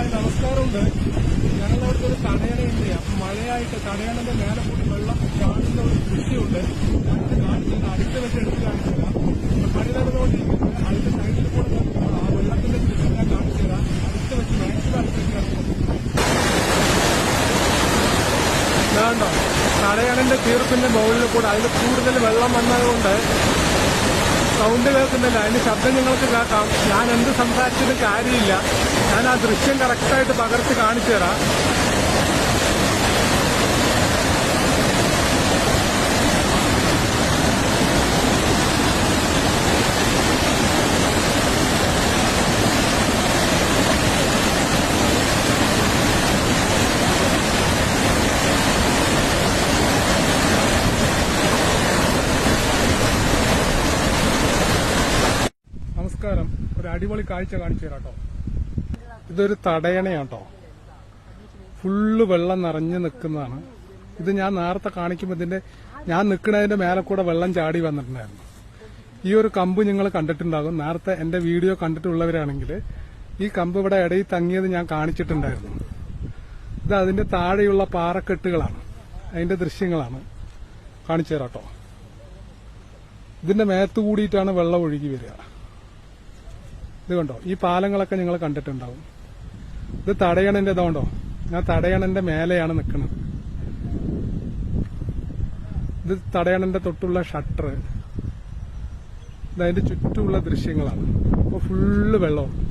Hi, നമസ്കാരമുണ്ട്. ഞങ്ങളവിടുത്തെ ഒരു തടയണയുണ്ട്. അപ്പം മഴയായിട്ട് തടയണന്റെ മേലെ കൂടി വെള്ളം കാണുന്ന ഒരു ദൃശ്യമുണ്ട്. ഞാനത് കാണിച്ചത് അടുത്ത് വെച്ച് എടുത്ത് കാണിച്ചതാ. പണി നടന്നുകൊണ്ടിരിക്കുന്നത് അതിന്റെ സൈഡിൽ കൂടെ ആ വെള്ളത്തിന്റെ ദൃശ്യം ഞാൻ കാണിച്ചതാ. അടുത്ത് വെച്ച് മാക്സിമം അടുത്ത് വെച്ച് വേണ്ടോ തടയണന്റെ തീർപ്പിന്റെ മുകളിൽ കൂടെ അതിൽ കൂടുതൽ വെള്ളം വന്നതുകൊണ്ട് സൗണ്ട് കേൾക്കുന്നില്ല. അതിന്റെ ശബ്ദം നിങ്ങൾക്ക് കേൾക്കാം. ഞാൻ എന്ത് സംസാരിച്ചിട്ടും കാര്യമില്ല. ഞാൻ ആ ദൃശ്യം കറക്റ്റായിട്ട് പകർത്തി കാണിച്ചു തരാം. നമസ്കാരം. ഒരു അടിപൊളി കാഴ്ച കാണിച്ചു തരാം കേട്ടോ. ഇതൊരു തടയണയാട്ടോ. ഫുള്ള് വെള്ളം നിറഞ്ഞു നിൽക്കുന്നതാണ്. ഇത് ഞാൻ നേരത്തെ കാണിക്കുമ്പോൾ ഇതിന്റെ ഞാൻ നിൽക്കുന്നതിന്റെ മേലെ കൂടെ വെള്ളം ചാടി വന്നിട്ടുണ്ടായിരുന്നു. ഈ ഒരു കമ്പ് നിങ്ങൾ കണ്ടിട്ടുണ്ടാകും. നേരത്തെ എന്റെ വീഡിയോ കണ്ടിട്ടുള്ളവരാണെങ്കിൽ ഈ കമ്പ് ഇവിടെ ഇടയിൽ തങ്ങിയത് ഞാൻ കാണിച്ചിട്ടുണ്ടായിരുന്നു. ഇത് അതിന്റെ താഴെയുള്ള പാറക്കെട്ടുകളാണ്. അതിന്റെ ദൃശ്യങ്ങളാണ് കാണിച്ചു തരാം കേട്ടോ. ഇതിന്റെ മേത്ത് കൂടിയിട്ടാണ് വെള്ളം ഒഴുകി വരിക. ഇത് കണ്ടോ, ഈ പാലങ്ങളൊക്കെ നിങ്ങൾ കണ്ടിട്ടുണ്ടാവും. ഇത് തടയണന്റെ ഇതുകൊണ്ടോ, ഞാൻ തടയണന്റെ മേലെയാണ് നിൽക്കുന്നത്. ഇത് തടയണന്റെ തൊട്ടുള്ള ഷട്ടർ. ഇതതിന്റെ ചുറ്റുമുള്ള ദൃശ്യങ്ങളാണ്. അപ്പൊ ഫുള്ള് വെള്ളം.